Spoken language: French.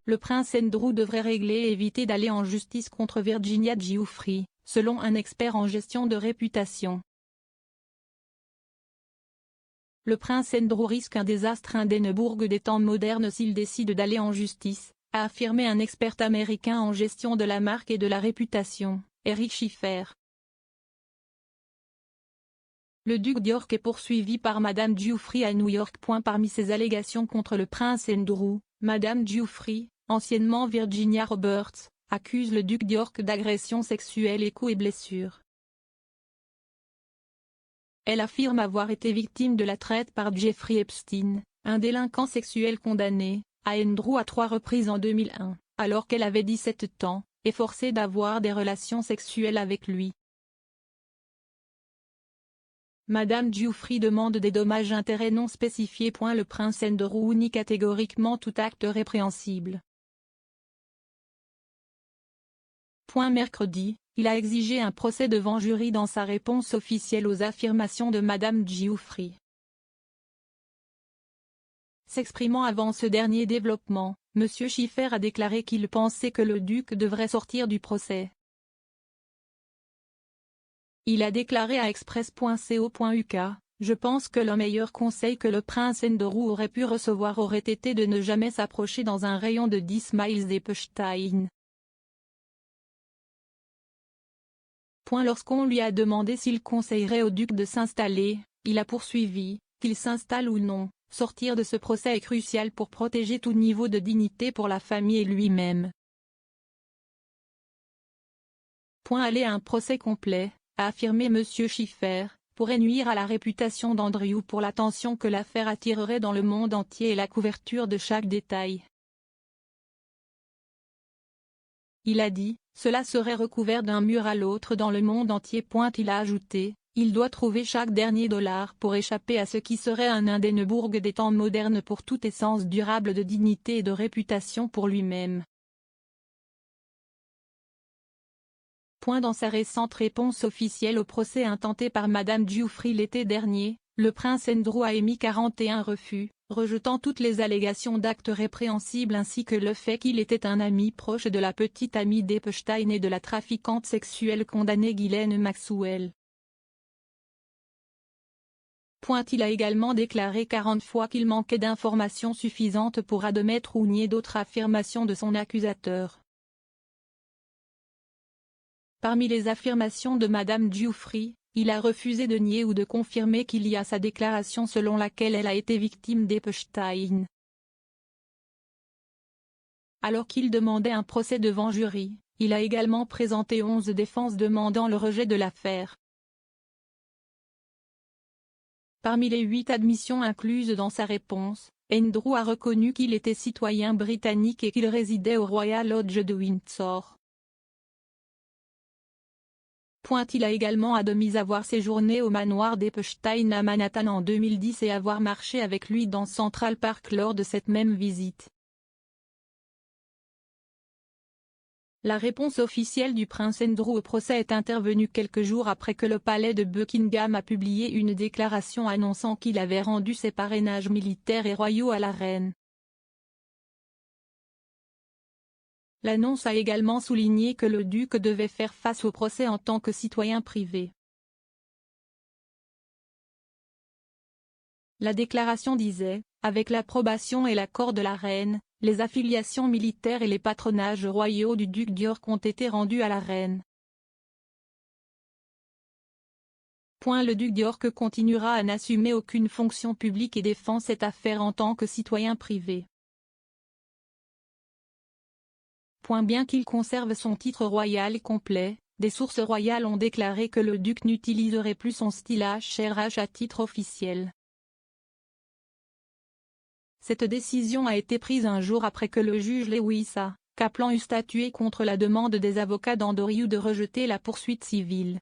le prince Andrew devrait régler et éviter d'aller en justice contre Virginia Giuffre, selon un expert en gestion de réputation. Le prince Andrew risque un désastre d'Édimbourg des temps modernes s'il décide d'aller en justice, a affirmé un expert américain en gestion de la marque et de la réputation, Eric Schiffer. Le duc d'York est poursuivi par Madame Giuffre à New York. Parmi ses allégations contre le prince Andrew, Madame Giuffre, anciennement Virginia Roberts, accuse le duc d'York d'agressions sexuelles et coups et blessures. Elle affirme avoir été victime de la traite par Jeffrey Epstein, un délinquant sexuel condamné, à Andrew à 3 reprises en 2001, alors qu'elle avait 17 ans, et forcée d'avoir des relations sexuelles avec lui. Madame Giuffre demande des dommages-intérêts non spécifiés. Le prince Andrew nie catégoriquement tout acte répréhensible. Mercredi, il a exigé un procès devant jury dans sa réponse officielle aux affirmations de Madame Giuffre. S'exprimant avant ce dernier développement, M. Schiffer a déclaré qu'il pensait que le duc devrait sortir du procès. Il a déclaré à express.co.uk, « Je pense que le meilleur conseil que le prince Andrew aurait pu recevoir aurait été de ne jamais s'approcher dans un rayon de 10 miles d'Epstein. » Lorsqu'on lui a demandé s'il conseillerait au duc de s'installer, il a poursuivi, qu'il s'installe ou non, sortir de ce procès est crucial pour protéger tout niveau de dignité pour la famille et lui-même. Aller à un procès complet, a affirmé M. Schiffer, pourrait nuire à la réputation d'Andrew pour l'attention que l'affaire attirerait dans le monde entier et la couverture de chaque détail. Il a dit, cela serait recouvert d'un mur à l'autre dans le monde entier. Il a ajouté, il doit trouver chaque dernier dollar pour échapper à ce qui serait un Édimbourg des temps modernes pour toute essence durable de dignité et de réputation pour lui-même. Dans sa récente réponse officielle au procès intenté par Madame Giuffre l'été dernier, le prince Andrew a émis 41 refus, rejetant toutes les allégations d'actes répréhensibles ainsi que le fait qu'il était un ami proche de la petite amie d'Epstein et de la trafiquante sexuelle condamnée Ghislaine Maxwell. Il a également déclaré 40 fois qu'il manquait d'informations suffisantes pour admettre ou nier d'autres affirmations de son accusateur. Parmi les affirmations de Madame Giuffre, il a refusé de nier ou de confirmer qu'il y a sa déclaration selon laquelle elle a été victime d'Epstein. Alors qu'il demandait un procès devant jury, il a également présenté 11 défenses demandant le rejet de l'affaire. Parmi les 8 admissions incluses dans sa réponse, Andrew a reconnu qu'il était citoyen britannique et qu'il résidait au Royal Lodge de Windsor. Il a également admis avoir séjourné au manoir d'Epstein à Manhattan en 2010 et avoir marché avec lui dans Central Park lors de cette même visite. La réponse officielle du prince Andrew au procès est intervenue quelques jours après que le palais de Buckingham a publié une déclaration annonçant qu'il avait rendu ses parrainages militaires et royaux à la reine. L'annonce a également souligné que le duc devait faire face au procès en tant que citoyen privé. La déclaration disait, avec l'approbation et l'accord de la reine, les affiliations militaires et les patronages royaux du duc d'York ont été rendus à la reine. Le duc d'York continuera à n'assumer aucune fonction publique et défend cette affaire en tant que citoyen privé. Bien qu'il conserve son titre royal complet, des sources royales ont déclaré que le duc n'utiliserait plus son stylet HRH à titre officiel. Cette décision a été prise un jour après que le juge Lewis Kaplan eut statué contre la demande des avocats d'Andrew de rejeter la poursuite civile.